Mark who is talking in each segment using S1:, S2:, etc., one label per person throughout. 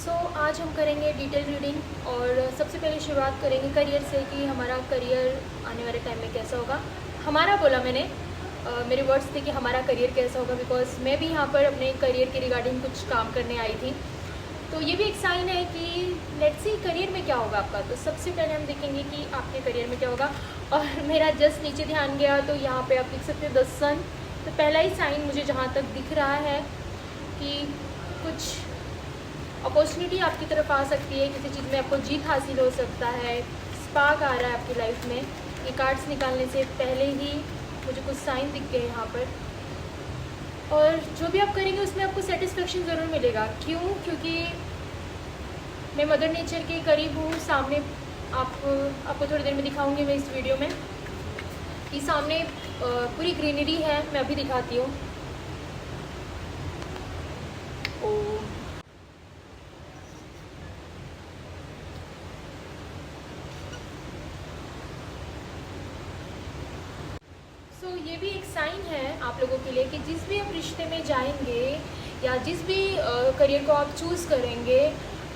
S1: आज हम करेंगे डिटेल रीडिंग और सबसे पहले शुरुआत करेंगे करियर से कि हमारा करियर आने वाले टाइम में कैसा होगा। हमारा बोला मैंने, मेरे वर्ड्स थे कि हमारा करियर कैसा होगा, बिकॉज मैं भी यहाँ पर अपने करियर के रिगार्डिंग कुछ काम करने आई थी। तो ये भी एक साइन है कि लेट्स सी करियर में क्या होगा आपका। तो सबसे पहले हम देखेंगे कि आपके करियर में क्या होगा। और मेरा जस्ट नीचे ध्यान गया तो यहाँ पे आप देख सकते हो 10 सन। तो पहला ही साइन मुझे जहाँ तक दिख रहा है कि कुछ अपॉर्चुनिटी आपकी तरफ आ सकती है, किसी चीज़ में आपको जीत हासिल हो सकता है, स्पार्क आ रहा है आपकी लाइफ में। ये कार्ड्स निकालने से पहले ही मुझे कुछ साइन दिख गए यहाँ पर। और जो भी आप करेंगे उसमें आपको सेटिस्फेक्शन ज़रूर मिलेगा। क्यों? क्योंकि मैं मदर नेचर के करीब हूँ। सामने आपको थोड़ी देर में दिखाऊंगी मैं इस वीडियो में कि सामने पूरी ग्रीनरी है। मैं अभी दिखाती हूँ। ये भी एक साइन है आप लोगों के लिए कि जिस भी आप रिश्ते में जाएंगे या जिस भी करियर को आप चूज़ करेंगे,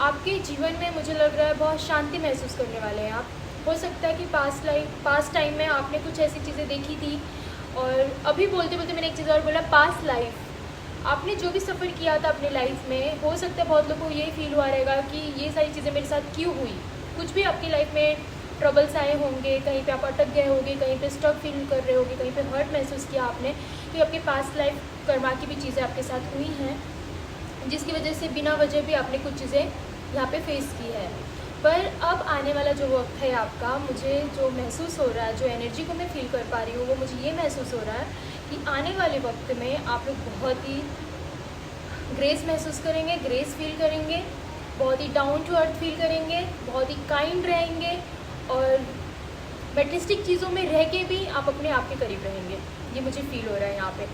S1: आपके जीवन में मुझे लग रहा है बहुत शांति महसूस करने वाले हैं आप। हो सकता है कि पास्ट टाइम में आपने कुछ ऐसी चीज़ें देखी थी, और अभी बोलते बोलते मैंने एक चीज़ और बोला, पास्ट लाइफ आपने जो भी सफ़र किया था अपने लाइफ में, हो सकता है बहुत लोगों को ये फील हुआ रहेगा कि ये सारी चीज़ें मेरे साथ क्यों हुई। कुछ भी आपकी लाइफ में ट्रबल्स आए होंगे, कहीं पे आप अटक गए होंगे, कहीं पे स्टक फील कर रहे होंगे, कहीं पे हर्ट महसूस किया आपने, कि आपके पास्ट लाइफ कर्मा की भी चीज़ें आपके साथ हुई हैं, जिसकी वजह से बिना वजह भी आपने कुछ चीज़ें यहाँ पे फेस की है। पर अब आने वाला जो वक्त है आपका, मुझे जो महसूस हो रहा है, जो एनर्जी को मैं फील कर पा रही हूँ, वो मुझे ये महसूस हो रहा है कि आने वाले वक्त में आप लोग बहुत ही ग्रेस महसूस करेंगे, ग्रेस फील करेंगे, बहुत ही डाउन टू अर्थ फील करेंगे, बहुत ही काइंड रहेंगे, और मेटेरियलिस्टिक चीज़ों में रह के भी आप अपने आप के करीब रहेंगे। ये मुझे फील हो रहा है यहाँ पे,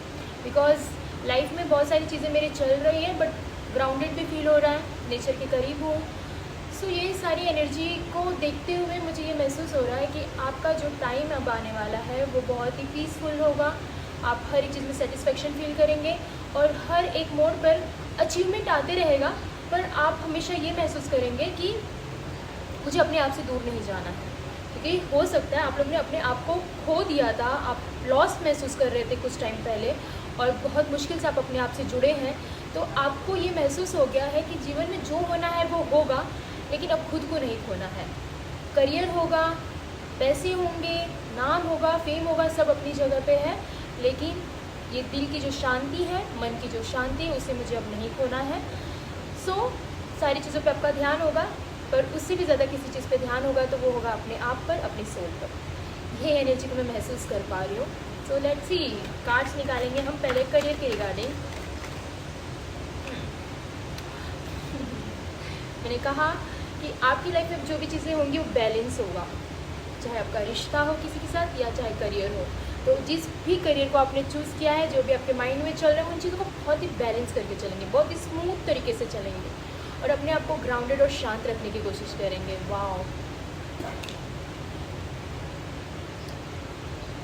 S1: बिकॉज लाइफ में बहुत सारी चीज़ें मेरे चल रही हैं, बट ग्राउंडेड भी फील हो रहा है, नेचर के करीब हूँ। सो ये सारी एनर्जी को देखते हुए मुझे ये महसूस हो रहा है कि आपका जो टाइम अब आने वाला है वो बहुत ही पीसफुल होगा। आप हर एक चीज़ में सेटिस्फेक्शन फील करेंगे और हर एक मोड़ पर अचीवमेंट आते रहेगा, पर आप हमेशा ये महसूस करेंगे कि मुझे अपने आप से दूर नहीं जाना है। क्योंकि हो सकता है आप लोग ने अपने आप को खो दिया था, आप लॉस्ट महसूस कर रहे थे कुछ टाइम पहले, और बहुत मुश्किल से आप अपने आप से जुड़े हैं। तो आपको ये महसूस हो गया है कि जीवन में जो होना है वो होगा, लेकिन अब खुद को नहीं खोना है। करियर होगा, पैसे होंगे, नाम होगा, फेम होगा, सब अपनी जगह पे है, लेकिन ये दिल की जो शांति है, मन की जो शांति है, उसे मुझे अब नहीं खोना है। सारी चीज़ों पे आपका ध्यान होगा, पर उससे भी ज़्यादा किसी चीज़ पे ध्यान होगा तो वो होगा अपने आप पर, अपनी सोल पर। ये एनर्जी को मैं महसूस कर पा रही हूँ। सो लेट्स सी, कार्ड्स निकालेंगे हम पहले करियर के रिगार्डिंग। मैंने कहा कि आपकी लाइफ में जो भी चीज़ें होंगी वो बैलेंस होगा, चाहे आपका रिश्ता हो किसी के साथ या चाहे करियर हो। तो जिस भी करियर को आपने चूज़ किया है, जो भी आपके माइंड में चल रहा है, उन चीज़ों को बहुत ही बैलेंस करके चलेंगे, बहुत ही स्मूथ तरीके से चलेंगे, और अपने आप को ग्राउंडेड और शांत रखने की कोशिश करेंगे। वाओ।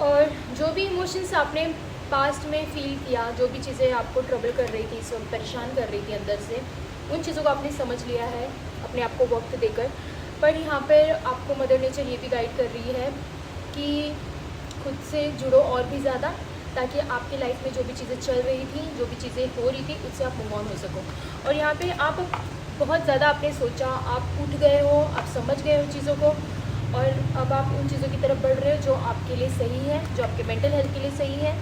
S1: और जो भी इमोशंस आपने पास्ट में फील किया, जो भी चीज़ें आपको ट्रबल कर रही थी, सब परेशान कर रही थी अंदर से, उन चीज़ों को आपने समझ लिया है अपने आप को वक्त देकर। पर यहाँ पर आपको मदर नेचर ये भी गाइड कर रही है कि खुद से जुड़ो और भी ज़्यादा, ताकि आपकी लाइफ में जो भी चीज़ें चल रही थी, जो भी चीज़ें हो रही थी, उससे आप मूव ऑन हो सको। और यहाँ पे आप बहुत ज़्यादा आपने सोचा, आप उठ गए हो, आप समझ गए हो चीज़ों को, और अब आप उन चीज़ों की तरफ बढ़ रहे हो जो आपके लिए सही है, जो आपके मेंटल हेल्थ के लिए सही है,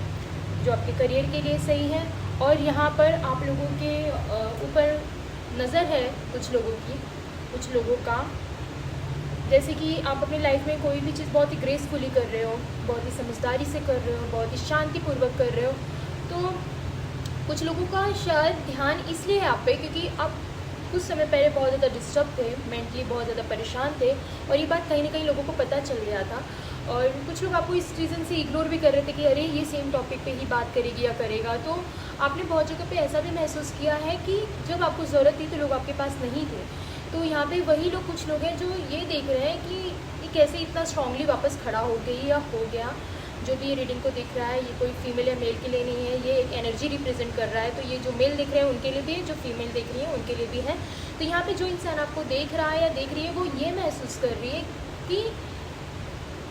S1: जो आपके करियर के लिए सही है। और यहाँ पर आप लोगों के ऊपर नज़र है कुछ लोगों का, जैसे कि आप अपनी लाइफ में कोई भी चीज़ बहुत ही ग्रेसफुली कर रहे हो, बहुत ही समझदारी से कर रहे हो, बहुत ही शांतिपूर्वक कर रहे हो। तो कुछ लोगों का शायद ध्यान इसलिए है आप पे क्योंकि आप कुछ समय पहले बहुत ज़्यादा डिस्टर्ब थे, मेंटली बहुत ज़्यादा परेशान थे, और ये बात कहीं ना कहीं लोगों को पता चल गया था। और कुछ लोग आपको इस रीज़न से इग्नोर भी कर रहे थे कि अरे ये सेम टॉपिक पे ही बात करेगी या करेगा। तो आपने बहुत जगह पे ऐसा भी महसूस किया है कि जब आपको ज़रूरत थी तो लोग आपके पास नहीं थे। तो यहाँ पे वही लोग, कुछ लोग हैं जो ये देख रहे हैं कि ये कैसे इतना स्ट्रांगली वापस खड़ा हो गई या हो गया। जो भी ये रीडिंग को दिख रहा है, ये कोई फीमेल या मेल के लिए नहीं है, ये एक एनर्जी रिप्रेजेंट कर रहा है। तो ये जो मेल दिख रहे हैं उनके लिए भी है, जो फीमेल दिख रही है उनके लिए भी है। तो यहाँ पे जो इंसान आपको देख रहा है या देख रही है वो ये महसूस कर रही है कि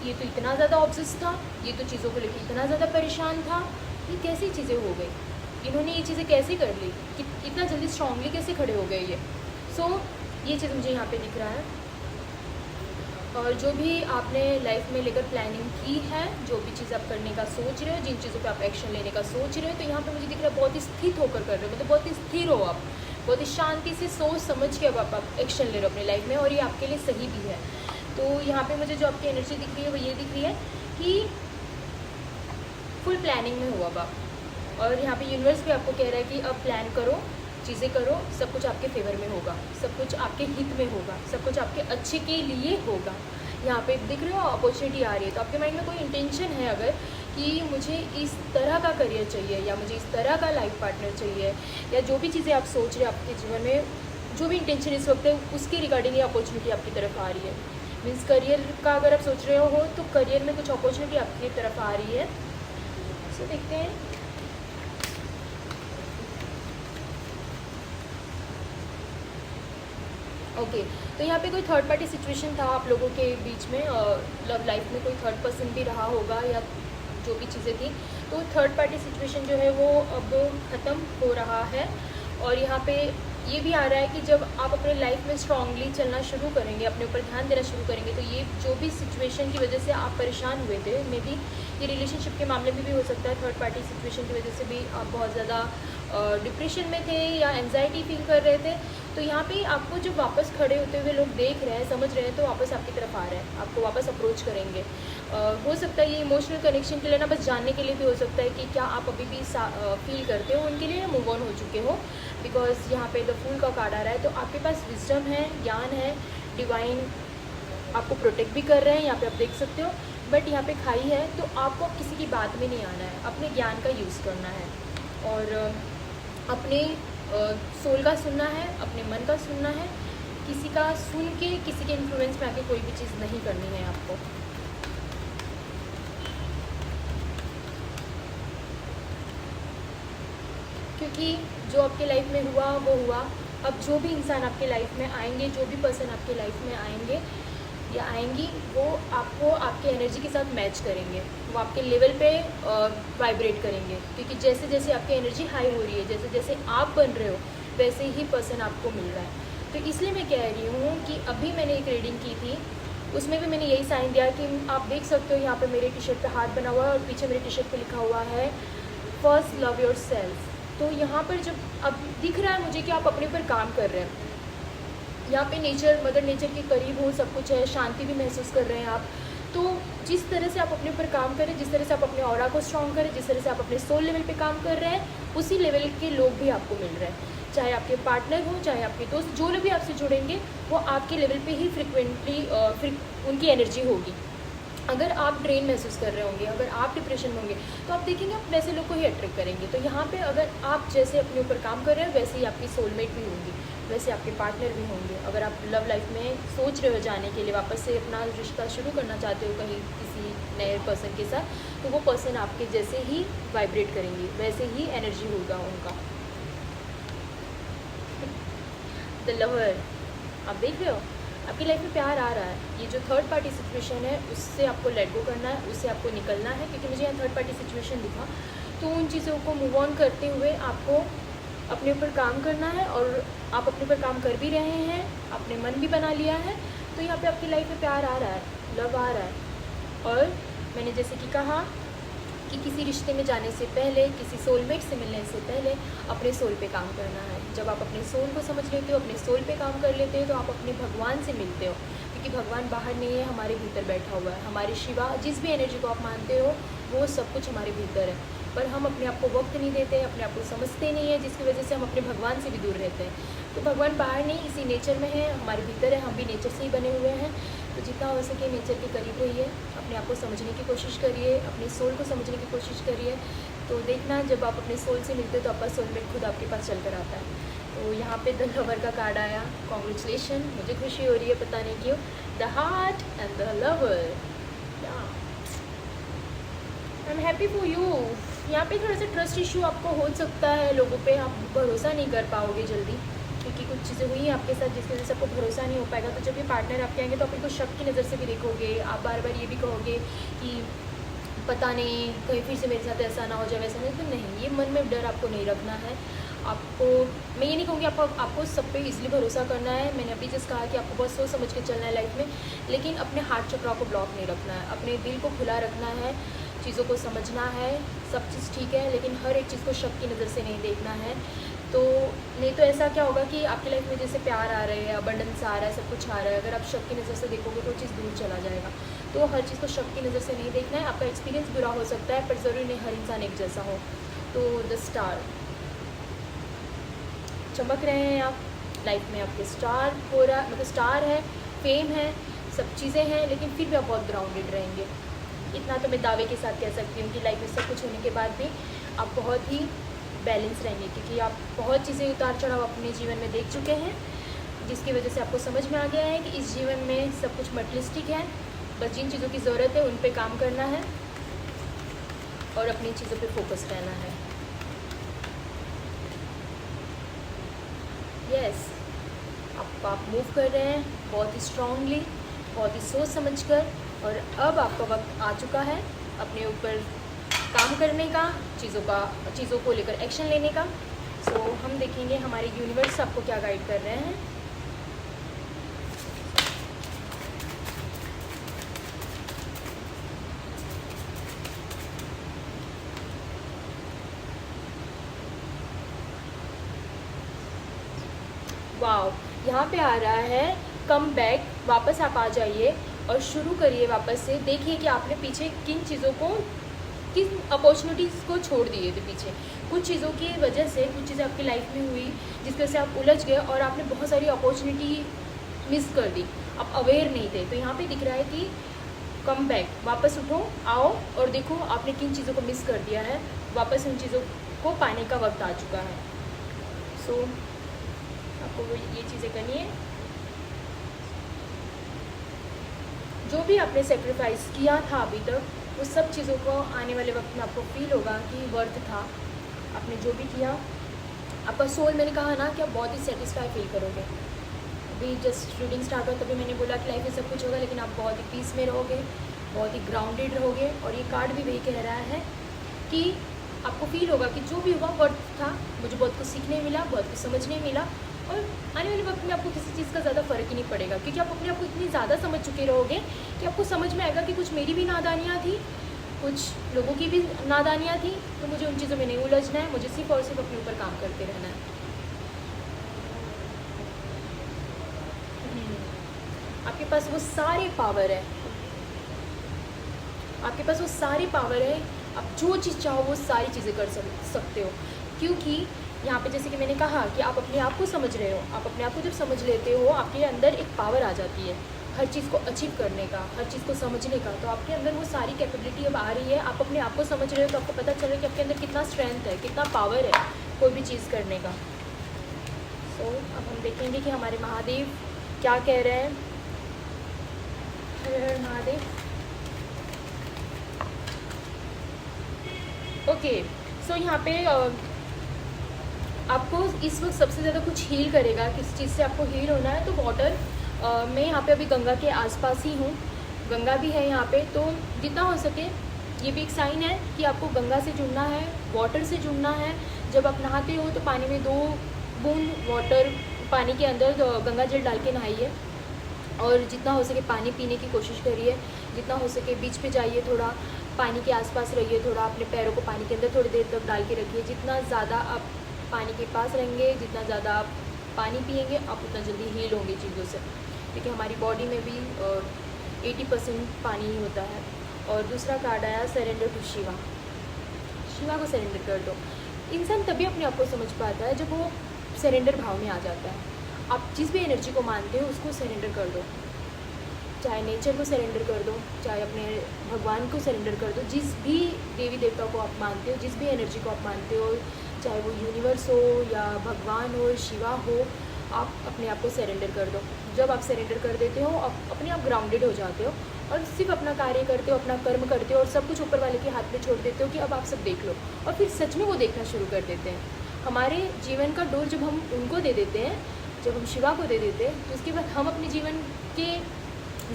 S1: ये तो इतना ज़्यादा ऑब्सेस था, ये तो चीज़ों को लेकर इतना ज़्यादा परेशान था, ये कैसी चीज़ें हो गई, इन्होंने ये चीज़ें कैसे कर ली, कि इतना जल्दी स्ट्रांगली कैसे खड़े हो गए ये। सो ये चीज़ मुझे यहाँ पे दिख रहा है। और जो भी आपने लाइफ में लेकर प्लानिंग की है, जो भी चीज़ आप करने का सोच रहे हो, जिन चीज़ों पे आप एक्शन लेने का सोच रहे हो, तो यहाँ पे मुझे दिख रहा है बहुत ही स्थित होकर कर रहे हो, मतलब बहुत ही स्थिर हो आप, बहुत ही शांति से सोच समझ के अब आप एक्शन ले रहे हो अपनी लाइफ में, और ये आपके लिए सही भी है। तो यहाँ पे मुझे जो आपकी एनर्जी दिख रही है वो ये दिख रही है कि फुल प्लानिंग में हो अब आप, और यहाँ पे यूनिवर्स भी आपको कह रहा है कि अब प्लान करो, चीज़ें करो, सब कुछ आपके फेवर में होगा, सब कुछ आपके हित में होगा, सब कुछ आपके अच्छे के लिए होगा। यहाँ पे दिख रहे हो अपॉर्चुनिटी आ रही है, तो आपके माइंड में कोई इंटेंशन है अगर कि मुझे इस तरह का करियर चाहिए, या मुझे इस तरह का लाइफ पार्टनर चाहिए, या जो भी चीज़ें आप सोच रहे हैं आपके जीवन में, जो भी इंटेंशन इस वक्त है उसके रिगार्डिंग ये अपॉर्चुनिटी आपकी तरफ आ रही है। मीन्स करियर का अगर आप सोच रहे हो तो करियर में कुछ अपॉर्चुनिटी आपकी तरफ आ रही है। सो देखते हैं। ओके, तो यहाँ पे कोई थर्ड पार्टी सिचुएशन था आप लोगों के बीच में, लव लाइफ में कोई थर्ड पर्सन भी रहा होगा, या जो भी चीज़ें थी, तो थर्ड पार्टी सिचुएशन जो है वो अब ख़त्म हो रहा है। और यहाँ पे ये भी आ रहा है कि जब आप अपने लाइफ में स्ट्रांगली चलना शुरू करेंगे, अपने ऊपर ध्यान देना शुरू करेंगे, तो ये जो भी सिचुएशन की वजह से आप परेशान हुए थे, मे बी ये रिलेशनशिप के मामले में भी हो सकता है, थर्ड पार्टी सिचुएशन की वजह से भी आप बहुत ज़्यादा डिप्रेशन में थे या एंजाइटी फील कर रहे थे, तो यहाँ पे आपको जब वापस खड़े होते हुए लोग देख रहे हैं, समझ रहे हैं, तो वापस आपकी तरफ आ रहे हैं, आपको वापस अप्रोच करेंगे। हो सकता है ये इमोशनल कनेक्शन के लिए ना, बस जानने के लिए भी हो सकता है कि क्या आप अभी भी फील करते हो उनके लिए, मूव ऑन हो चुके हो, बिकॉज यहाँ पे द फूल का कार्ड आ रहा है। तो आपके पास विजडम है, ज्ञान है, डिवाइन आपको प्रोटेक्ट भी कर रहे हैं, यहाँ पे आप देख सकते हो। बट यहाँ पे खाई है, तो आपको किसी की बात में नहीं आना है, अपने ज्ञान का यूज़ करना है, और अपने सोल का सुनना है, अपने मन का सुनना है, किसी का सुन के किसी के इन्फ्लुएंस में आके कोई भी चीज़ नहीं करनी है आपको। क्योंकि जो आपके लाइफ में हुआ वो हुआ। अब जो भी इंसान आपके लाइफ में आएंगे, जो भी पर्सन आपके लाइफ में आएंगे या आएंगी, वो आपको आपके एनर्जी के साथ मैच करेंगे, वो आपके लेवल पे वाइब्रेट करेंगे, क्योंकि जैसे जैसे आपकी एनर्जी हाई हो रही है, जैसे जैसे आप बन रहे हो, वैसे ही पर्सन आपको मिल रहा है। तो इसलिए मैं कह रही हूँ कि अभी मैंने एक रीडिंग की थी, उसमें भी मैंने यही साइन दिया कि आप देख सकते हो यहाँ पे मेरे टी शर्ट पे हाथ बना हुआ है, और पीछे मेरे टी शर्ट पे लिखा हुआ है फर्स्ट लव योर सेल्फ। तो यहाँ पर जब अब दिख रहा है मुझे कि आप अपने ऊपर काम कर रहे हैं, यहाँ पे नेचर, मदर नेचर के करीब हो, सब कुछ है, शांति भी महसूस कर रहे हैं आप। तो जिस तरह से आप अपने ऊपर काम करें, जिस तरह से आप अपने ऑरा को स्ट्रॉन्ग करें, जिस तरह से आप अपने सोल लेवल पे काम कर रहे हैं, उसी लेवल के लोग भी आपको मिल रहे हैं, चाहे आपके पार्टनर हो, चाहे आपके दोस्त, जो लोग भी आपसे जुड़ेंगे वो आपके लेवल पे ही फ्रिक्वेंटली उनकी एनर्जी होगी। अगर आप ड्रेन महसूस कर रहे होंगे, अगर आप डिप्रेशन में होंगे, तो आप देखेंगे आप वैसे लोग को ही अट्रैक्ट करेंगे। तो यहाँ पे अगर आप जैसे अपने ऊपर काम कर रहे हैं, वैसे ही आपकी सोलमेट भी होंगी, वैसे आपके पार्टनर भी होंगे। अगर आप लव लाइफ में सोच रहे हो जाने के लिए, वापस से अपना रिश्ता शुरू करना चाहते हो कहीं किसी नए पर्सन के साथ, तो वो पर्सन आपके जैसे ही वाइब्रेट करेंगे, वैसे ही एनर्जी होगा उनका। द लवर, आप देख रहे हो आपकी लाइफ में प्यार आ रहा है। ये जो थर्ड पार्टी सिचुएशन है उससे आपको लेट गो करना है, उससे आपको निकलना है, क्योंकि मुझे यहाँ थर्ड पार्टी सिचुएशन दिखा। तो उन चीज़ों को मूव ऑन करते हुए आपको अपने ऊपर काम करना है, और आप अपने ऊपर काम कर भी रहे हैं, आपने मन भी बना लिया है। तो यहाँ पे आपकी लाइफ में प्यार आ रहा है, लव आ रहा है। और मैंने जैसे कि कहा कि किसी रिश्ते में जाने से पहले, किसी सोलमेट से मिलने से पहले अपने सोल पे काम करना है। जब आप अपने सोल को समझ लेते हो, अपने सोल पे काम कर लेते हो, तो आप अपने भगवान से मिलते हो, क्योंकि भगवान बाहर नहीं है, हमारे भीतर बैठा हुआ है। हमारे शिवा, जिस भी एनर्जी को आप मानते हो, वो सब कुछ हमारे भीतर है, पर हम अपने आप को वक्त नहीं देते, अपने आप को समझते नहीं है, जिसकी वजह से हम अपने भगवान से भी दूर रहते हैं। तो भगवान बाहर नहीं, इसी नेचर में है, हमारे भीतर है, हम भी नेचर से ही बने हुए हैं। तो जितना हो सके नेचर के करीब रहिए, अपने आप को समझने की कोशिश करिए, अपने सोल को समझने की कोशिश करिए। तो देखना जब आप अपने सोल से मिलते हो तो आपका सोलमेट खुद आपके पास चल कर आता है। तो यहाँ पे द लवर का कार्ड आया, कॉन्ग्रेचुलेशन, मुझे खुशी हो रही है, पता नहीं क्यों। The heart and the lover, I am happy for you. यहाँ पे थोड़ा सा ट्रस्ट इशू आपको हो सकता है, लोगों पे आप भरोसा नहीं कर पाओगे जल्दी, क्योंकि कुछ चीज़ें हुई हैं आपके साथ जिसकी वजह से आपको भरोसा नहीं हो पाएगा। तो जब ये पार्टनर आपके आएंगे तो आप इनको शक की नज़र से भी देखोगे, आप बार बार ये भी कहोगे कि पता नहीं कहीं फिर से मेरे साथ ऐसा ना हो जाए, वैसा नहीं। तो नहीं, ये मन में डर आपको नहीं रखना है। आपको मैं ये नहीं कहूँगी आपको सब पे इजीली भरोसा करना है। मैंने अभी जस्ट कहा कि आपको बहुत सोच समझ के चलना है लाइफ में, लेकिन अपने हार्ट चक्रा को ब्लॉक नहीं रखना है, अपने दिल को खुला रखना है, चीज़ों को समझना है। सब चीज़ ठीक है, लेकिन हर एक चीज़ को शक की नज़र से नहीं देखना है। तो नहीं तो ऐसा क्या होगा कि आपकी लाइफ में जैसे प्यार आ रहे हैं, अबंडेंस आ रहा है, सब कुछ आ रहा है, अगर आप शक की नज़र से देखोगे तो चीज़ दूर चला जाएगा। तो हर चीज़ को शक की नज़र से नहीं देखना है। आपका एक्सपीरियंस बुरा हो सकता है, पर ज़रूरी नहीं हर इंसान एक जैसा हो। तो द स्टार चमक रहे हैं आप लाइफ में, आपके स्टार हो रहा मतलब स्टार है, फेम है, सब चीज़ें हैं, लेकिन फिर भी आप बहुत ग्राउंडेड रहेंगे। इतना तो मैं दावे के साथ कह सकती हूँ कि लाइफ में सब कुछ होने के बाद भी आप बहुत ही बैलेंस रहेंगे, क्योंकि आप बहुत चीज़ें उतार चढ़ाव अपने जीवन में देख चुके हैं, जिसकी वजह से आपको समझ में आ गया है कि इस जीवन में सब कुछ मटेरियलिस्टिक है। बस जिन चीज़ों की ज़रूरत है उन पे काम करना है और अपनी चीज़ों पे फोकस रहना है। यस, आप मूव कर रहे हैं बहुत ही स्ट्रांगली, बहुत ही सोच समझकर, और अब आपका वक्त आ चुका है अपने ऊपर काम करने का, चीज़ों को लेकर एक्शन लेने का। सो हम देखेंगे हमारे यूनिवर्स आपको क्या गाइड कर रहे हैं। वाओ, यहाँ पे आ रहा है कम बैक, वापस आप आ जाइए और शुरू करिए वापस से। देखिए कि आपने पीछे किन चीज़ों को, किन अपॉर्चुनिटीज़ को छोड़ दिए थे पीछे। कुछ चीज़ों की वजह से कुछ चीज़ें आपकी लाइफ में हुई जिसकी वजह से आप उलझ गए और आपने बहुत सारी अपॉर्चुनिटी मिस कर दी, आप अवेयर नहीं थे। तो यहाँ पे दिख रहा है कि कम बैक, वापस उठो, आओ और देखो आपने किन चीज़ों को मिस कर दिया है, वापस उन चीज़ों को पाने का वक्त आ चुका है। सो आपको वो ये चीज़ें करनी है। जो भी आपने सेक्रीफाइस किया था अभी तक, वो सब चीज़ों को आने वाले वक्त में आपको फील होगा कि वर्थ था। आपने जो भी किया, आपका सोल, मैंने कहा ना कि आप बहुत ही सेटिस्फाई फील करोगे। अभी जस्ट रीडिंग स्टार्ट हुआ तभी मैंने बोला कि लाइफ में सब कुछ होगा, लेकिन आप बहुत ही पीस में रहोगे, बहुत ही ग्राउंडेड रहोगे। और ये कार्ड भी वही कह रहा है कि आपको फील होगा कि जो भी हुआ वर्थ था, मुझे बहुत कुछ सीखने मिला, बहुत कुछ समझने मिला, और आने वाले वक्त में आपको किसी चीज़ का ज़्यादा फ़र्क ही नहीं पड़ेगा, क्योंकि आप अपने आप को इतनी ज़्यादा समझ चुके रहोगे कि आपको समझ में आएगा कि कुछ मेरी भी नादानियाँ थी, कुछ लोगों की भी नादानियाँ थी, तो मुझे उन चीज़ों में नहीं उलझना है, मुझे सिर्फ और सिर्फ अपने ऊपर काम करते रहना है। आपके पास वो सारे पावर है, आपके पास वो सारी पावर है, आप जो चीज़ चाहो वो सारी चीज़ें कर सकते हो। क्योंकि यहाँ पे जैसे कि मैंने कहा कि आप अपने आप को समझ रहे हो, आप अपने आप को जब समझ लेते हो, आपके अंदर एक पावर आ जाती है हर चीज़ को अचीव करने का, हर चीज़ को समझने का। तो आपके अंदर वो सारी कैपेबिलिटी अब आ रही है, आप अपने आप को समझ रहे हो, तो आपको पता चल रहा है कि आपके अंदर कितना स्ट्रेंथ है, कितना पावर है कोई भी चीज़ करने का। सो अब हम देखेंगे कि हमारे महादेव क्या कह रहे हैं। हर हर महादेव। ओके, सो यहाँ पे आपको इस वक्त सबसे ज़्यादा कुछ हील करेगा, किस चीज़ से आपको हील होना है, तो वाटर। मैं यहाँ पे अभी गंगा के आसपास ही हूँ, गंगा भी है यहाँ पे, तो जितना हो सके ये भी एक साइन है कि आपको गंगा से जुड़ना है, वाटर से जुड़ना है। जब आप नहाते हो तो पानी में 2 बूंद वाटर, पानी के अंदर गंगा जल डाल के नहाइए, और जितना हो सके पानी पीने की कोशिश करिए, जितना हो सके बीच पे जाइए, थोड़ा पानी के आसपास रहिए, थोड़ा अपने पैरों को पानी के अंदर थोड़ी देर तक डाल के रखिए। जितना ज़्यादा आप पानी के पास रहेंगे, जितना ज़्यादा आप पानी पिएंगे, आप उतना जल्दी हील होंगे चीज़ों से, क्योंकि हमारी बॉडी में भी 80% पानी ही होता है। और दूसरा कार्ड आया सरेंडर टू शिवा, शिवा को सरेंडर कर दो। इंसान तभी अपने आप को समझ पाता है जब वो सरेंडर भाव में आ जाता है। आप जिस भी एनर्जी को मानते हो उसको सरेंडर कर दो, चाहे नेचर को सरेंडर कर दो, चाहे अपने भगवान को सरेंडर कर दो, जिस भी देवी देवता को आप मानते हो, जिस भी एनर्जी को आप मानते हो, चाहे वो यूनिवर्स हो या भगवान हो, शिवा हो, आप अपने आप को सरेंडर कर दो। जब आप सरेंडर कर देते हो, आप अपने आप ग्राउंडेड हो जाते हो और सिर्फ अपना कार्य करते हो, अपना कर्म करते हो, और सब कुछ ऊपर वाले के हाथ में छोड़ देते हो कि अब आप सब देख लो, और फिर सच में वो देखना शुरू कर देते हैं। हमारे जीवन का डोर जब हम उनको दे देते हैं, जब हम शिवा को दे देते हैं, तो उसके बाद हम अपने जीवन के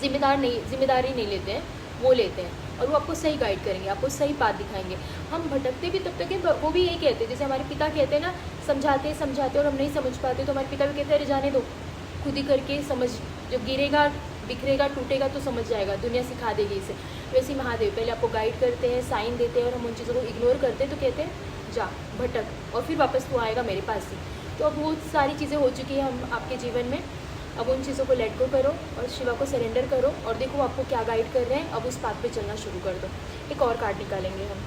S1: जिम्मेदारी नहीं लेते हैं, वो लेते हैं और वो आपको सही गाइड करेंगे, आपको सही बात दिखाएंगे। हम भटकते भी तब तक हैं, वो भी यही कहते हैं, जैसे हमारे पिता कहते हैं ना, समझाते और हम नहीं समझ पाते तो हमारे पिता भी कहते हैं अरे जाने दो, खुद ही करके समझ, जब गिरेगा, बिखरेगा, टूटेगा तो समझ जाएगा, दुनिया सिखा देगी इसे। वैसे ही महादेव पहले आपको गाइड करते हैं, साइन देते हैं और हम उन चीज़ों को इग्नोर करते हैं तो कहते हैं जा भटक और फिर वापस तू आएगा मेरे पास ही। तो अब वो सारी चीज़ें हो चुकी है हम आपके जीवन में, अब उन चीज़ों को लेट गो करो और शिवा को सरेंडर करो और देखो आपको क्या गाइड कर रहे हैं, अब उस पाथ पे चलना शुरू कर दो। एक और कार्ड निकालेंगे हम।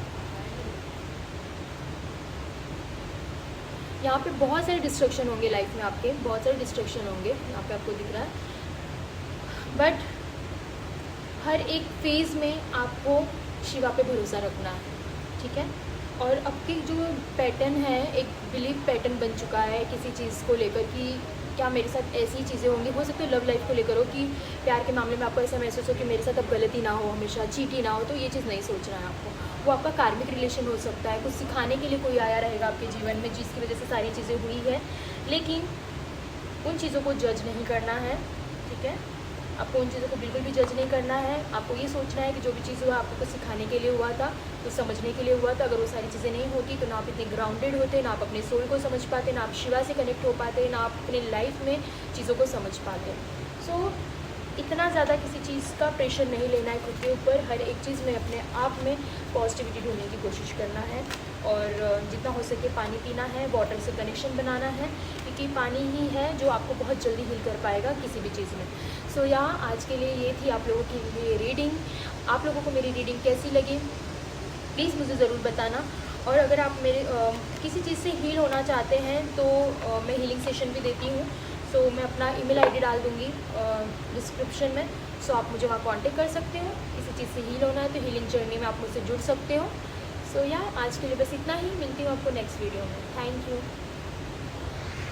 S1: यहाँ पे बहुत सारे डिस्ट्रैक्शन होंगे लाइफ में आपके, बहुत सारे डिस्ट्रैक्शन होंगे, यहाँ पे आपको दिख रहा है, बट हर एक फेज़ में आपको शिवा पे भरोसा रखना है, ठीक है। और आपके जो पैटर्न है, एक बिलीव पैटर्न बन चुका है किसी चीज़ को लेकर कि क्या मेरे साथ ऐसी चीज़ें होंगी, हो सकता है लव लाइफ को लेकर हो कि प्यार के मामले में आपको ऐसा महसूस हो कि मेरे साथ अब गलती ना हो, हमेशा चीटी ना हो, तो ये चीज़ नहीं सोचना है आपको। वो आपका कार्मिक रिलेशन हो सकता है, कुछ सिखाने के लिए कोई आया रहेगा आपके जीवन में जिसकी वजह से सारी चीज़ें हुई है, लेकिन उन चीज़ों को जज नहीं करना है, ठीक है। आपको उन चीज़ों को बिल्कुल भी जज नहीं करना है। आपको ये सोचना है कि जो भी चीज़ हुआ आपको कुछ सिखाने के लिए हुआ था, कुछ समझने के लिए हुआ था। अगर वो सारी चीज़ें नहीं होती तो ना आप इतने ग्राउंडेड होते, ना आप अपने सोल को समझ पाते, ना आप शिवा से कनेक्ट हो पाते, ना आप अपने लाइफ में चीज़ों को समझ पाते। सो इतना ज़्यादा किसी चीज़ का प्रेशर नहीं लेना है खुद के ऊपर। हर एक चीज़ में अपने आप में पॉजिटिविटी ढूंढने की कोशिश करना है और जितना हो सके पानी पीना है, वाटर से कनेक्शन बनाना है, क्योंकि पानी ही है जो आपको बहुत जल्दी हील कर पाएगा किसी भी चीज़ में। सो यहाँ आज के लिए ये थी आप लोगों के लिए रीडिंग। आप लोगों को मेरी रीडिंग कैसी लगी प्लीज़ मुझे ज़रूर बताना। और अगर आप मेरे किसी चीज़ से हील होना चाहते हैं तो मैं हीलिंग सेशन भी देती हूँ। सो मैं अपना ईमेल आईडी डाल दूँगी डिस्क्रिप्शन में। सो आप मुझे वहाँ कांटेक्ट कर सकते हो। किसी चीज़ से हील होना है तो हीलिंग जर्नी में आप मुझसे जुड़ सकते हो। सो आज के लिए बस इतना ही। मिलती हूँ आपको नेक्स्ट वीडियो में। Thank you.